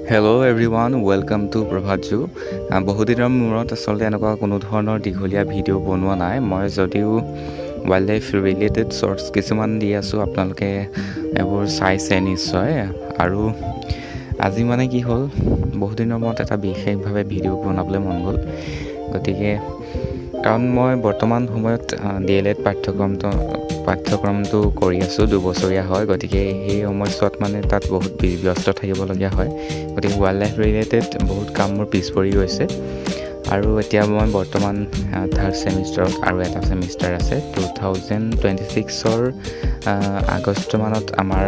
Hello' everyone, welcome to প্ৰভাত জু। বহুদিনৰ মূৰত আচলতে এনেকুৱা কোনো ধৰণৰ দীঘলীয়া ভিডিঅ' বনোৱা নাই। মই যদিও ৱাইল্ড লাইফ ৰিলেটেড শ্বৰ্টছ কিছুমান দি আছোঁ, আপোনালোকে এইবোৰ চাইছে নিশ্চয়। আৰু আজি মানে কি হ'ল, বহুদিনৰ মূৰত এটা বিশেষভাৱে ভিডিঅ' বনাবলৈ মন গ'ল। গতিকে কাৰণ মই বৰ্তমান সময়ত DLED পাঠ্যক্ৰমটো কৰি আছোঁ, 2 বছৰীয়া হয়। গতিকে সেই সময়ছোৱাত মানে তাত বহুত ব্যস্ত থাকিবলগীয়া হয়। গতিকে ৱাইল্ড লাইফ ৰিলেটেড বহুত কাম মোৰ পিছ পৰি গৈছে। আৰু এতিয়া মই বৰ্তমান 3rd ছেমিষ্টাৰত আৰু এটা ছেমিষ্টাৰ আছে। 2026ৰ আগষ্ট মানত আমাৰ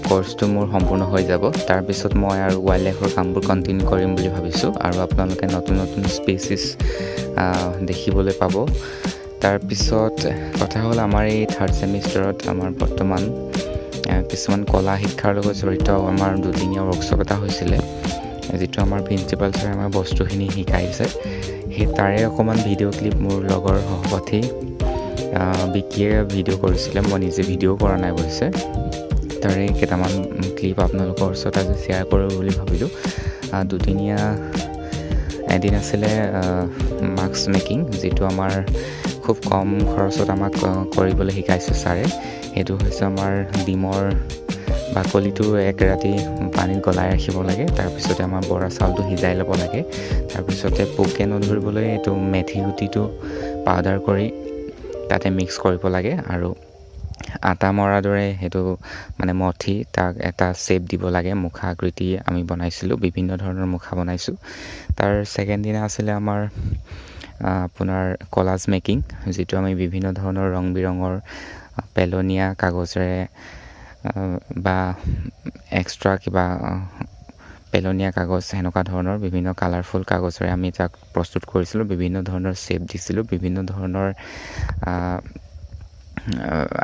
কৰ্চটো মোৰ সম্পূৰ্ণ হৈ যাব। তাৰপিছত মই আৰু ৱাইল্ড লাইফৰ কামবোৰ কণ্টিনিউ কৰিম বুলি ভাবিছোঁ। আৰু আপোনালোকে নতুন নতুন স্পেচিছ দেখিবলৈ পাব। তাৰপিছত কথা হ'ল, আমাৰ এই 3rd ছেমিষ্টাৰত আমাৰ বৰ্তমান কিছুমান কলা শিক্ষাৰ লগত জড়িত আমাৰ 2-দিনীয়া ৱৰ্কশ্বপ এটা হৈছিলে, যিটো আমাৰ প্ৰিন্সিপাল ছাৰে আমাৰ বস্তুখিনি শিকাইছে। সেই তাৰে অকণমান ভিডিঅ' ক্লিপ মোৰ লগৰ সহপাঠী বিকিয়ে ভিডিঅ' কৰিছিলে। মই নিজে ভিডিঅ' কৰা নাই অৱশ্যে। তাৰে কেইটামান ক্লিপ আপোনালোকৰ ওচৰত আজি শ্বেয়াৰ কৰোঁ বুলি ভাবিলোঁ। 2-দিনীয়া এদিন আছিলে মাস্ক মেকিং, যিটো আমাৰ খুব কম খৰচত আমাক কৰিবলৈ শিকাইছে ছাৰে। সেইটো হৈছে আমাৰ ডিমৰ বাকলিটো 1 ৰাতি পানীত গলাই ৰাখিব লাগে। তাৰপিছতে আমাৰ বৰা চাউলটো সিজাই ল'ব লাগে। তাৰপিছতে পোকে নধৰিবলৈ এইটো মেথি গুটিটো পাউডাৰ কৰি তাতে মিক্স কৰিব লাগে। আৰু আটা মৰাৰ দৰে সেইটো মানে মঠি তাক এটা শ্বেপ দিব লাগে। মুখা আকৃতি আমি বনাইছিলোঁ, বিভিন্ন ধৰণৰ মুখা বনাইছোঁ। তাৰ ছেকেণ্ড দিনা আছিলে আমাৰ আপোনাৰ কলাজ মেকিং, যিটো আমি বিভিন্ন ধৰণৰ ৰং বিৰঙৰ পেলনীয়া কাগজেৰে বা এক্সট্ৰা কিবা পেলনীয়া কাগজ, সেনেকুৱা ধৰণৰ বিভিন্ন কালাৰফুল কাগজেৰে আমি তাক প্ৰস্তুত কৰিছিলোঁ। বিভিন্ন ধৰণৰ শ্বেপ দিছিলোঁ, বিভিন্ন ধৰণৰ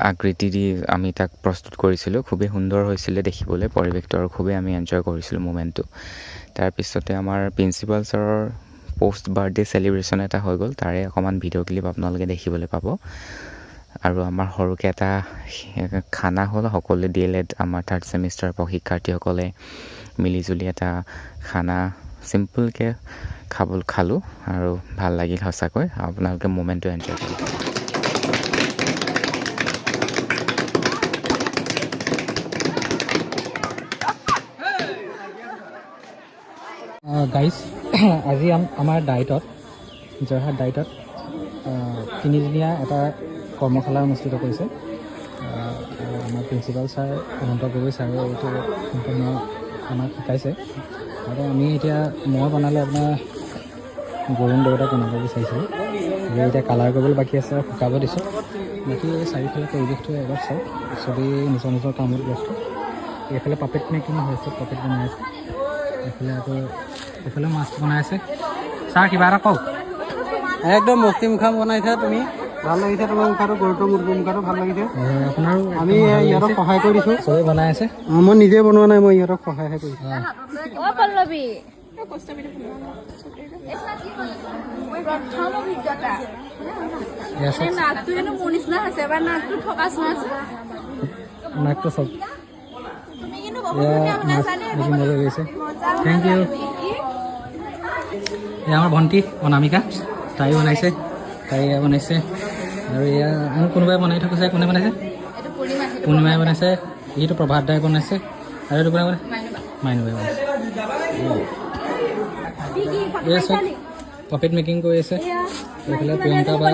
আকৃতি দি আমি তাক প্ৰস্তুত কৰিছিলোঁ। খুবেই সুন্দৰ হৈছিলে দেখিবলৈ পৰিৱেশটো, আৰু খুবেই আমি এনজয় কৰিছিলোঁ মুমেণ্টটো। তাৰপিছতে আমাৰ প্ৰিন্সিপাল ছাৰৰ পষ্ট বাৰ্থডে চেলিব্ৰেশ্যন এটা হৈ গ'ল। তাৰে অকণমান ভিডিঅ' ক্লিপ আপোনালোকে দেখিবলৈ পাব। আৰু আমাৰ সৰুকৈ এটা খানা হ'ল। সকলোৱে DLED আমাৰ 3rd ছেমিষ্টাৰ শিক্ষাৰ্থীসকলে মিলিজুলি এটা খানা চিম্পলকৈ খালোঁ, আৰু ভাল লাগিল সঁচাকৈ। আপোনালোকে মুমেণ্টটো এনজয় কৰিব। গাইজ, আজি আমাৰ ডায়েটত, যোৰহাট ডায়েটত 3-দিনীয়া এটা কৰ্মশালা অনুষ্ঠিত কৰিছে। আমাৰ প্ৰিন্সিপাল ছাৰ অনন্ত গগৈ ছাৰে এইটো সম্পূৰ্ণ আমাক শিকাইছে। আৰু আমি এতিয়া মই বনালে আপোনাৰ গৰুণ দেৱতাক বনাব বিচাৰিছিলোঁ। এতিয়া কালাৰ কৰিবলৈ বাকী আছে, শুকাব দিছোঁ। বাকী চাৰিওফালে পৰিৱেশটো এবাৰ চাওক, চবেই নিজৰ নিজৰ কামত ব্যস্ত। এইফালে পাপেট মেকিং হৈছে, পাপেট বনাই আছে। এইফালে মাছ বনাই আছে। ছাৰ কিবা এটা কওক। একদম মস্তি মুখা বনাইছা তুমি, ভাল লাগিছে তোমাৰ মুখাটো, গৰুটোৰ মুখাটো ভাল লাগিছে। আপোনাৰো আমি ইহঁতক সহায় কৰি দিছোঁ, চবেই বনাই আছে। মই নিজে বনোৱা নাই, মই ইহঁতক সহায়হে কৰিছোঁ। নাকটো চব গৈছে। Thank you. এয়া আমাৰ ভণ্টি অনামিকা, তাই বনাইছে। আৰু এয়া মোক কোনোবাই বনাই থৈ কৈছে। কোনে বনাইছে? পূৰ্ণিমাই বনাইছে। এইটো প্ৰভাত দাই বনাইছে। আৰু এইটো কোনে বনাইছে? মাইনুবাই বনাইছে। এয়া চব পপেট মেকিং কৰি আছে। এইফালে প্ৰিয়ংকা বা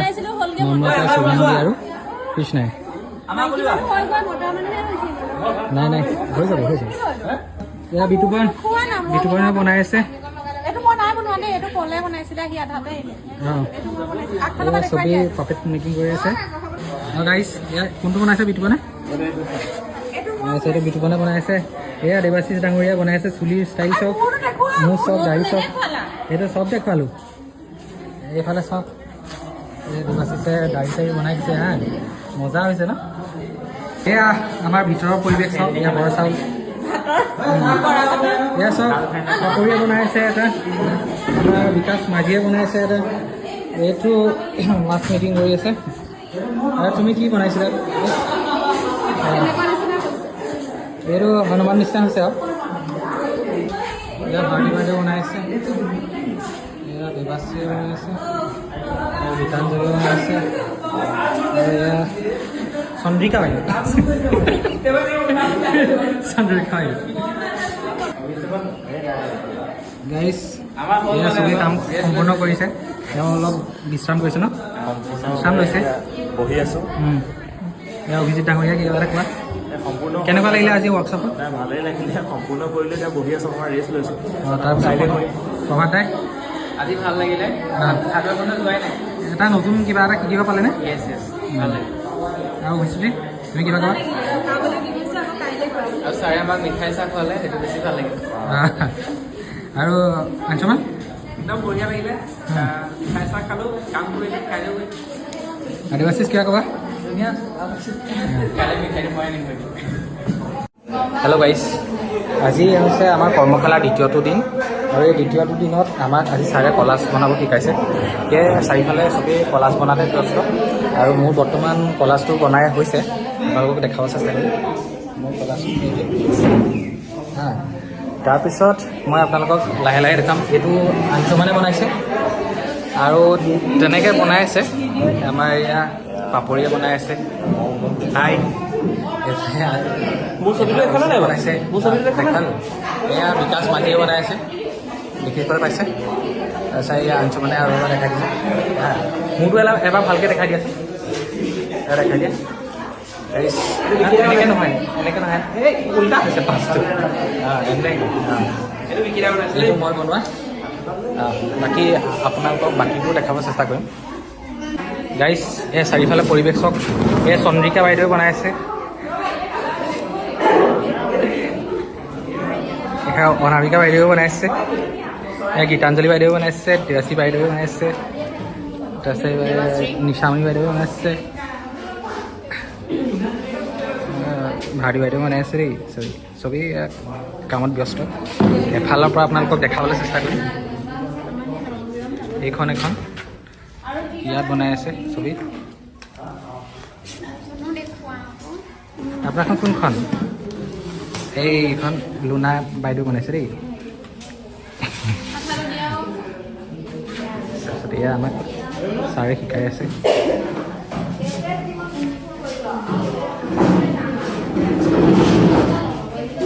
মমতা, শুভাংগী আৰু কৃষ্ণাই। নাই হৈ যাব। এয়া বিতুপনে বনাই আছে। চবেই পাপেট মেকিং কৰি আছে। গাইজ, এয়া কোনটো বনাইছে? বিতুপনে এইটো বিতুপনে বনাই আছে। এয়া দেৱাশীষ ডাঙৰীয়া বনাই আছে। চুলিৰ ষ্টাইল চব, মোৰ চব, দাড়ি চব, সেইটো চব দেখুৱালোঁ। এইফালে চব দেৱাশীষে দাড়ি চাড়ি বনাই দিছে। মজা হৈছে ন? এয়া আমাৰ ভিতৰৰ পৰিৱেশ চব। এয়া বৰা চাউল, এয়া চব পাপৰিয়ে বনাই আছে। এটা আমাৰ বিকাশ মাঝিয়ে বনাই আছে। এটা এইটো মাছ মেকিং কৰি আছে। আৰু তুমি কি বনাইছিলা? এইটো হনুমান নিচিনা হৈছে আৰু এয়া ভাৰতী বাইদেউ বনাই আছে, এয়া দেৱাশ্ৰী বনাই আছে, এয়া গীতাঞ্জলি বনাই আছে, আৰু এয়া চন্দ্ৰিকা বাইদেউ চন্দ্ৰিকা বাইদেউ। গাইজ এয়া চবেই কাম সম্পূৰ্ণ কৰিছে, তেওঁ অলপ বিশ্ৰাম কৰিছে ন, বিশ্ৰাম লৈছে, বহি আছোঁ। এয়া অভিজিত ডাঙৰীয়া কিবা এটা কোৱা, সম্পূৰ্ণ কেনেকুৱা লাগিলে আজি ৱৰ্কশ্বপত? ভালেই লাগিলে, সম্পূৰ্ণ কৰিলোঁ। এতিয়া বহি আছোঁ, অকণমান ৰেষ্ট লৈছোঁ। তাৰপিছত প্ৰভাত দাই আজি ভাল লাগিলে, সাগৰখনো যোৱাই নাই। এটা নতুন কিবা এটা শিকিব পালেনে? য়েছ য়েছ ভাল লাগিলে। আৰু ভুচুলি তুমি কিবা কোৱা? আৰু ছাৰে আমাক মিঠাই চাহ খোৱালে, সেইটো বেছি ভাল লাগিলে। আৰু আঞ্চমান একদম বঢ়িয়া লাগিলে, মিঠাই চাহ খালোঁ, কাম কৰিলোঁ, খাইলৈ গৈ আদিবাসী কিবা ক'বা? ধুনীয়া। কাইলৈ মিঠাইটো মই আনিম গৈ। হেল্ল' গাইজ, আজি হৈছে আমাৰ কৰ্মশালাৰ দ্বিতীয়টো দিন, আৰু এই দ্বিতীয়টো দিনত আমাক আজি ছাৰে কলাজ বনাব শিকাইছে। সেয়ে চাৰিওফালে চবেই কলাজ বনাতে ব্যস্ত, আৰু মোৰ বৰ্তমান কলাজটো বনাই হৈছে, আপোনালোকক দেখাব চেষ্টা কৰিম। মোৰ কলাজটো তাৰপিছত মই আপোনালোকক লাহে লাহে দেখাম। এইটো আঞ্চমানে বনাইছে, আৰু তেনেকৈ বনাই আছে আমাৰ এয়া পাপৰিয়ে বনাই আছে, তাই মোৰ ছবিটো দেখালে নাই বনাইছে, মোৰ ছবিটো দেখালে নাই? এয়া বিকাশ মাটিয়ে বনাই আছে, দেখিবলৈ পাইছে। তাৰপিছত এয়া আঞ্চমানে আৰু এবাৰ দেখাই দিছে। মোৰতো এবাৰ ভালকৈ দেখাই দিয়াচোন, দেখাই দিয়া। এনেকৈ নহয়, এনেকৈ নহয়, এই উল্টা হৈছে পাঁচটো। এইটো মই বনোৱা। বাকী আপোনালোকক বাকীবোৰ দেখাব চেষ্টা কৰিম। গাইজ এই চাৰিওফালে পৰিৱেশ চাওক, এই চন্দ্ৰিকা বাইদেৱে বনাই আছে, অনামিকা বাইদেৱে বনাইছে, গীতাঞ্জলি বাইদেৱে বনাইছে, তিৰাচী বাইদেৱে বনাইছে, তাৰপিছত নিশামণি বাইদেৱে বনাইছে, ভাৰতী বাইদেৱে বনাই আছে দেই। চবেই কামত ব্যস্ত। এফালৰ পৰা আপোনালোকক দেখাবলৈ চেষ্টা কৰিম। এইখন এখন ইয়াত বনাই আছে ছবি। আপোনাৰখন কোনখন? এইখন লুনা বাইদেউ বনাইছে দেই। তাৰপিছত এয়া আমাক ছাৰে শিকাই আছে।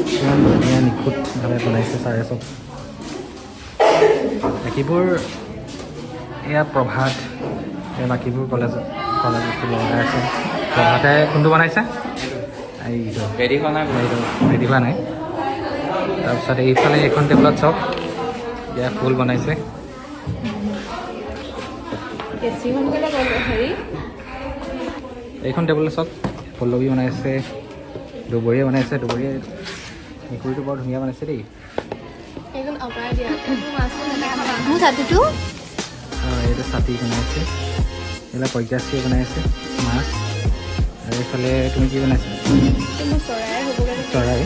কিমান ধুনীয়া নিখুঁতভাৱে বনাইছে ছাৰে চব। বাকীবোৰ এয়া প্ৰভাত, এই বাকীবোৰ কলেজ লগাই আছে। প্ৰভাতে কোনটো বনাইছে? এইটো ৰেডি হোৱা নাই, এইটো ৰেডি হোৱা নাই। তাৰপিছত এইফালে এইখন টেবুলত চব এয়া ফুল বনাইছে। এইখন টেবুলত চব পল্লৱী বনাইছে, দুবৰীয়ে বনাইছে। দুবৰীয়ে মেকুৰীটো বৰ ধুনীয়া বনাইছে দেই। এইটো ছাতি বনাইছে, এইবিলাক প্ৰজ্ঞাশ্ৰীয়ে বনাইছে মাছ। আৰু এইফালে তুমি কি বনাইছা? চৰাই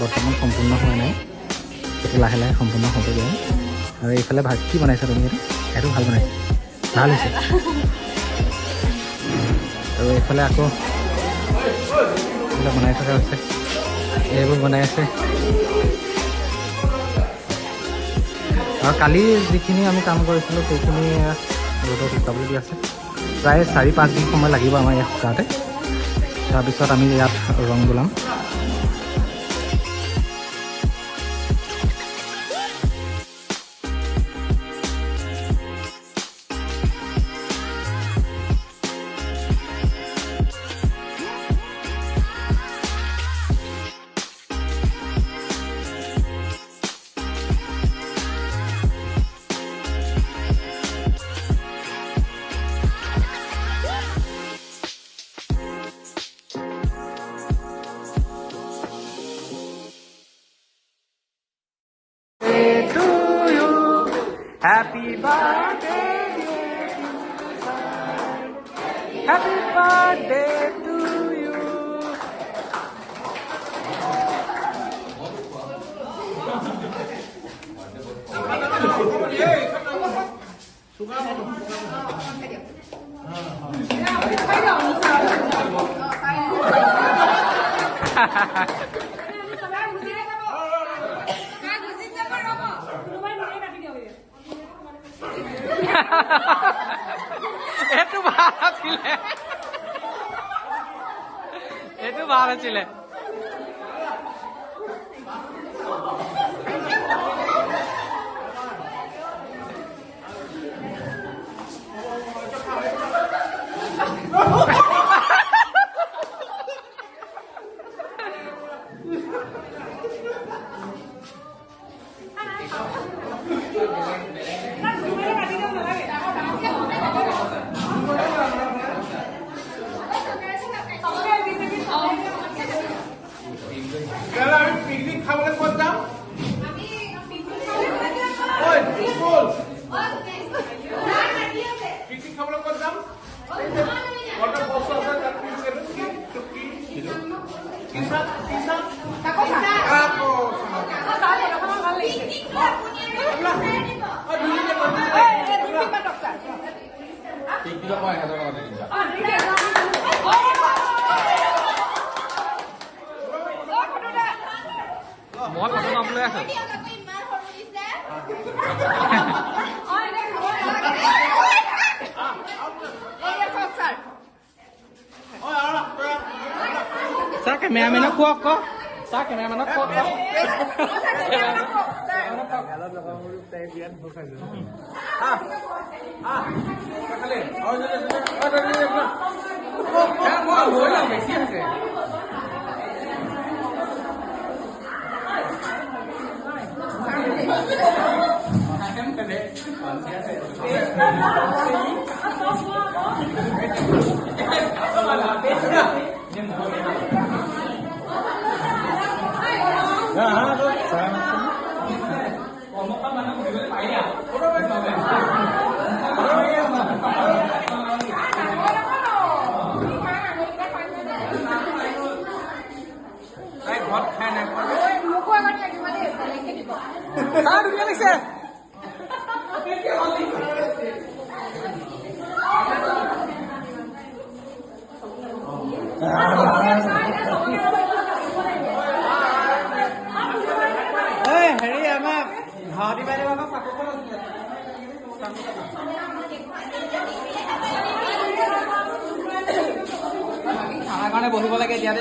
বৰ্তমান সম্পূৰ্ণ হোৱা নাই, সেইটো লাহে লাহে সম্পূৰ্ণ হ'বগৈ। আৰু এইফালে ভাত কি বনাইছা তুমি? সেইটো ভাল বনাইছা, ভাল হৈছে। আৰু এইফালে আকৌ এইবিলাক বনাই থকা হৈছে, এইবোৰ বনাই আছে। আৰু কালি যিখিনি আমি কাম কৰিছিলোঁ সেইখিনি ৰ'দত শুকাবলৈ দি আছে। প্ৰায় 4-5 দিন সময় লাগিব আমাৰ ইয়াত শুকাওঁতে। তাৰপিছত আমি ইয়াত ৰং বোলাম। Happy birthday, happy birthday to you. আছিলে এইটো ভাল আছিলে পিকনিক খাবলৈ ক'ত যাম পিকনিক খাবলৈ ক'ত যাম মই ফটো মাবলৈ আছো চা কেমেৰামেনক কোৱা আকৌ চা কেমেৰামেনক কোৱা বেছি আছে হেৰি আমাৰ ভাৰতী বাইদেউ খানাৰ কাৰণে বহিব লাগে এতিয়া